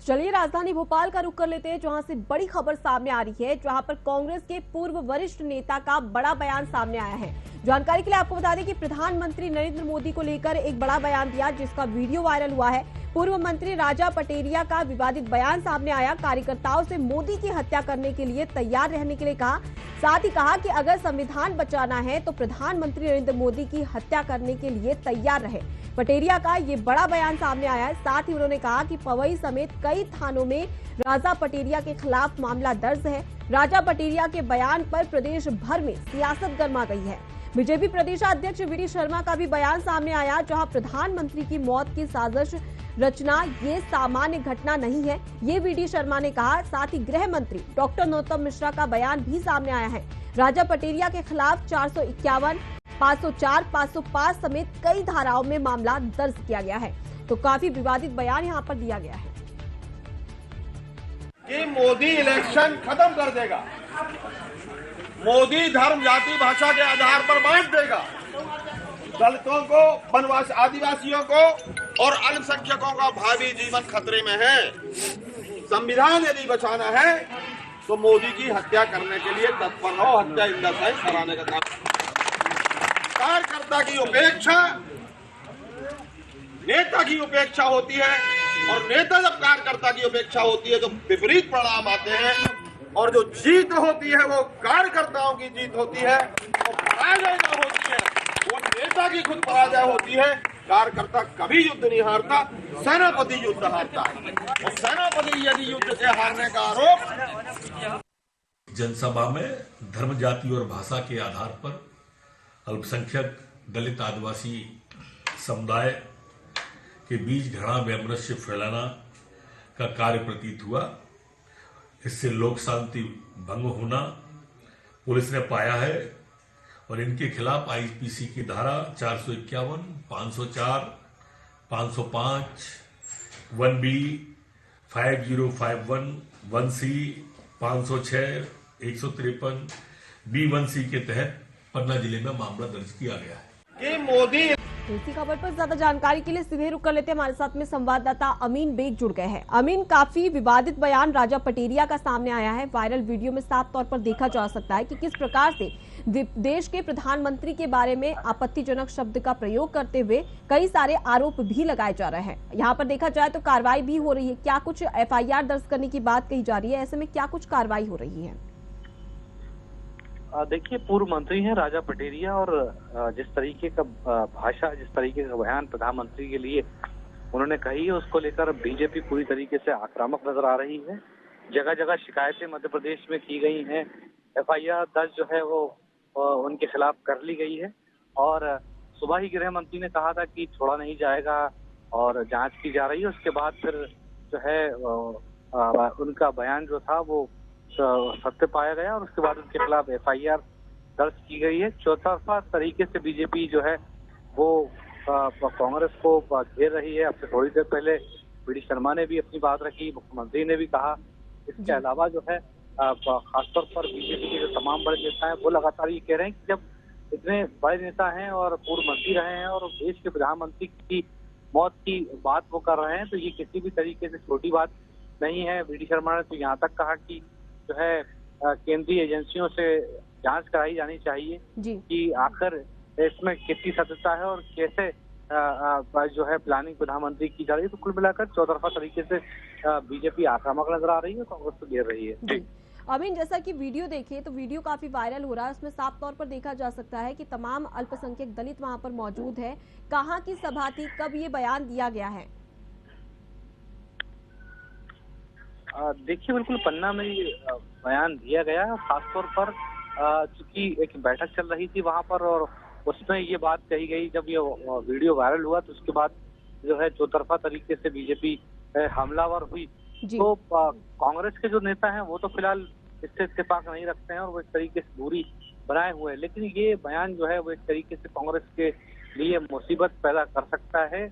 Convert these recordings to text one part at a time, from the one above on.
चलिए राजधानी भोपाल का रुख कर लेते हैं, जहां से बड़ी खबर सामने आ रही है, जहां पर कांग्रेस के पूर्व वरिष्ठ नेता का बड़ा बयान सामने आया है। जानकारी के लिए आपको बता दें कि प्रधानमंत्री नरेंद्र मोदी को लेकर एक बड़ा बयान दिया, जिसका वीडियो वायरल हुआ है। पूर्व मंत्री राजा पटेरिया का विवादित बयान सामने आया। कार्यकर्ताओं से मोदी की हत्या करने के लिए तैयार रहने के लिए कहा। साथ ही कहा कि अगर संविधान बचाना है तो प्रधानमंत्री नरेंद्र मोदी की हत्या करने के लिए तैयार रहे। पटेरिया का ये बड़ा बयान सामने आया है। साथ ही उन्होंने कहा कि पवई समेत कई थानों में राजा पटेरिया के खिलाफ मामला दर्ज है। राजा पटेरिया के बयान पर प्रदेश भर में सियासत गर्मा गई है। बीजेपी प्रदेशाध्यक्ष वी डी शर्मा का भी बयान सामने आया, जहां प्रधानमंत्री की मौत की साजिश रचना ये सामान्य घटना नहीं है, ये वी डी शर्मा ने कहा। साथ ही गृह मंत्री डॉक्टर नरोत्तम मिश्रा का बयान भी सामने आया है। राजा पटेरिया के खिलाफ 451, 504, 505 समेत कई धाराओं में मामला दर्ज किया गया है। तो काफी विवादित बयान यहाँ पर दिया गया है कि मोदी इलेक्शन खत्म कर देगा, मोदी धर्म जाति भाषा के आधार पर बांट देगा, दलितों को, वनवासी आदिवासियों को और अल्पसंख्यकों का भावी जीवन खतरे में है। संविधान यदि बचाना है तो मोदी की हत्या करने के लिए तत्पर रहो, हत्या इन द सेंस कराने का काम। कार्यकर्ता की उपेक्षा नेता की उपेक्षा होती है, और नेता जब कार्यकर्ता की उपेक्षा होती है तो विपरीत परिणाम आते हैं, और जो जीत होती है वो कार्यकर्ताओं की जीत होती है, और पराजय जो होती है वो नेता की खुद पराजय होती है। कार्यकर्ता कभी युद्ध नहीं हारता, सेनापति युद्ध हारता है, और सेनापति यदि युद्ध से हारने का आरोप। जनसभा में धर्म, जाति और भाषा के आधार पर अल्पसंख्यक, दलित, आदिवासी समुदाय के बीच घृणा वैमनस्य फैलाना का कार्य प्रतीत हुआ। इससे लोक शांति भंग होना पुलिस ने पाया है, और इनके खिलाफ आईपीसी की धारा 451, 504, 505, 1B, 5051, 1C, 506, 153, B1C के तहत पन्ना जिले में मामला दर्ज किया गया है। कि मोदी इसी खबर पर ज्यादा जानकारी के लिए सीधे रुक कर लेते हैं। हमारे साथ में संवाददाता अमीन बेग जुड़ गए हैं। अमीन, काफी विवादित बयान राजा पटेरिया का सामने आया है। वायरल वीडियो में साफ तौर पर देखा जा सकता है कि किस प्रकार से देश के प्रधानमंत्री के बारे में आपत्तिजनक शब्द का प्रयोग करते हुए कई सारे आरोप भी लगाए जा रहे हैं। यहाँ पर देखा जाए तो कार्रवाई भी हो रही है। क्या कुछ FIR दर्ज करने की बात कही जा रही है? ऐसे में क्या कुछ कार्रवाई हो रही है? देखिए, पूर्व मंत्री हैं राजा पटेरिया, और जिस तरीके का भाषा, जिस तरीके का बयान प्रधानमंत्री के लिए उन्होंने कही है, उसको लेकर बीजेपी पूरी तरीके से आक्रामक नजर आ रही है। जगह जगह शिकायतें मध्य प्रदेश में की गई हैं, FIR दर्ज जो है वो उनके खिलाफ कर ली गई है, और सुबह ही गृह मंत्री ने कहा था कि छोड़ा नहीं जाएगा और जांच की जा रही है। उसके बाद फिर जो है उनका बयान जो था वो सत्य पाया गया, और उसके बाद उनके खिलाफ FIR दर्ज की गई है। चौतरफा तरीके से बीजेपी जो है वो कांग्रेस को घेर रही है। अब से थोड़ी देर पहले वी डी शर्मा ने भी अपनी बात रखी, मुख्यमंत्री ने भी कहा। इसके अलावा जो है खासतौर पर बीजेपी के जो तमाम बड़े नेता हैं वो लगातार ये कह रहे हैं कि जब इतने बड़े नेता हैं और पूर्व मंत्री रहे हैं और देश के प्रधानमंत्री की मौत की बात वो कर रहे हैं, तो ये किसी भी तरीके से छोटी बात नहीं है। वी डी शर्मा ने तो यहाँ तक कहा कि जो है केंद्रीय एजेंसियों से जांच कराई जानी चाहिए कि आखिर इसमें कितनी सत्यता है और कैसे जो है प्लानिंग प्रधानमंत्री की जा रही है। तो कुल मिलाकर चौतरफा तरीके से बीजेपी आक्रामक नजर आ रही है, कांग्रेस को घेर रही है। अमीन, जैसा कि वीडियो देखिए तो वीडियो काफी वायरल हो रहा है। उसमें साफ तौर पर देखा जा सकता है कि तमाम अल्पसंख्यक दलित वहां पर मौजूद है। कहाँ की सभा थी, कब ये बयान दिया गया है? देखिए, बिल्कुल पन्ना में ये बयान दिया गया है। खासतौर पर चूंकि एक बैठक चल रही थी वहां पर, और उसमें ये बात कही गई, जब ये वीडियो वायरल हुआ तो उसके बाद जो है चौतरफा तरीके से बीजेपी हमलावर हुई। तो कांग्रेस के जो नेता हैं वो तो फिलहाल इससे इत्तेफाक नहीं रखते हैं और वो एक तरीके से दूरी बनाए हुए हैं, लेकिन ये बयान जो है वो एक तरीके से कांग्रेस के लिए मुसीबत पैदा कर सकता है,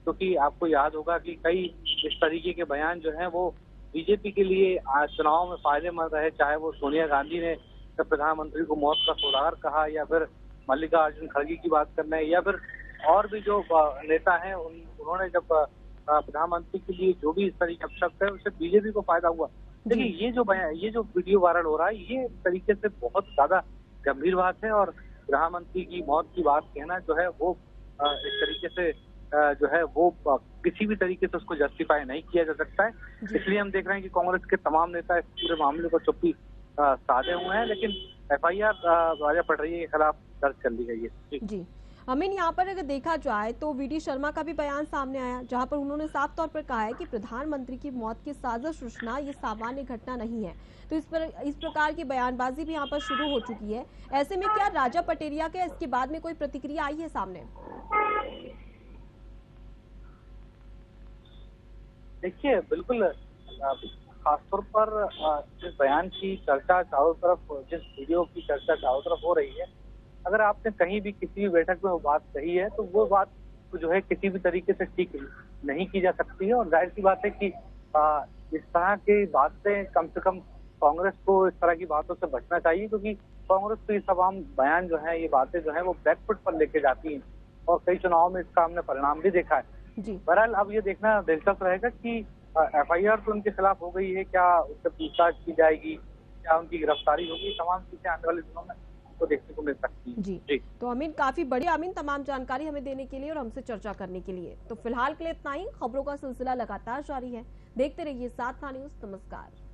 क्योंकि आपको याद होगा कि कई इस तरीके के बयान जो है वो बीजेपी के लिए चुनाव में फायदेमंद रहे, चाहे वो सोनिया गांधी ने जब प्रधानमंत्री को मौत का सौदागर कहा, या फिर मल्लिकार्जुन खड़गे की बात करना है, या फिर और भी जो नेता हैं उन्होंने जब प्रधानमंत्री के लिए जो भी इस तरीके का शब्द है उससे बीजेपी को फायदा हुआ। देखिए ये जो वीडियो वायरल हो रहा है ये एक तरीके से बहुत ज्यादा गंभीर बात है और प्रधानमंत्री की मौत की बात कहना जो है वो इस तरीके से जो है वो किसी भी तरीके से उसको जस्टिफाई नहीं किया जा सकता है। इसलिए हम देख रहे हैं कि कांग्रेस के तमाम नेता इस पूरे मामले को चुप्पी साधे हुए हैं, लेकिन FIR राजा पटरिया के खिलाफ दर्ज कर ली गई है। जी अमीन, यहाँ पर अगर देखा जाए तो VD शर्मा का भी बयान सामने आया जहां पर उन्होंने साफ तौर पर कहा है कि प्रधानमंत्री की मौत की साजिश रचना ये सामान्य घटना नहीं है। तो इस प्रकार की बयानबाजी भी यहाँ पर शुरू हो चुकी है। ऐसे में क्या राजा पटेरिया के इसके बाद में कोई प्रतिक्रिया आई है सामने? देखिए बिल्कुल खासतौर पर जिस बयान की चर्चा चारों तरफ, जिस वीडियो की चर्चा चारों तरफ हो रही है, अगर आपने कहीं भी किसी भी बैठक में वो बात कही है तो वो बात जो है किसी भी तरीके से ठीक नहीं की जा सकती है। और जाहिर सी बात है कि इस तरह की बातें कम से कम कांग्रेस को इस तरह की बातों से बचना चाहिए, क्योंकि कांग्रेस को ये तमाम बयान जो है, ये बातें जो है वो बैकफुट पर लेके जाती हैं और कई चुनावों में इसका हमने परिणाम भी देखा है। बहरहाल अब ये देखना दिलचस्प रहेगा कि FIR तो उनके खिलाफ हो गई है, क्या उससे पूछताछ की जाएगी, क्या उनकी गिरफ्तारी होगी, तमाम चीजें आने वाले दिनों में तो देखने को मिल सकती है। जी तो अमीन, काफी बढ़िया अमीन, तमाम जानकारी हमें देने के लिए और हमसे चर्चा करने के लिए। तो फिलहाल के लिए इतना ही। खबरों का सिलसिला लगातार जारी है, देखते रहिए साथ न्यूज़। नमस्कार।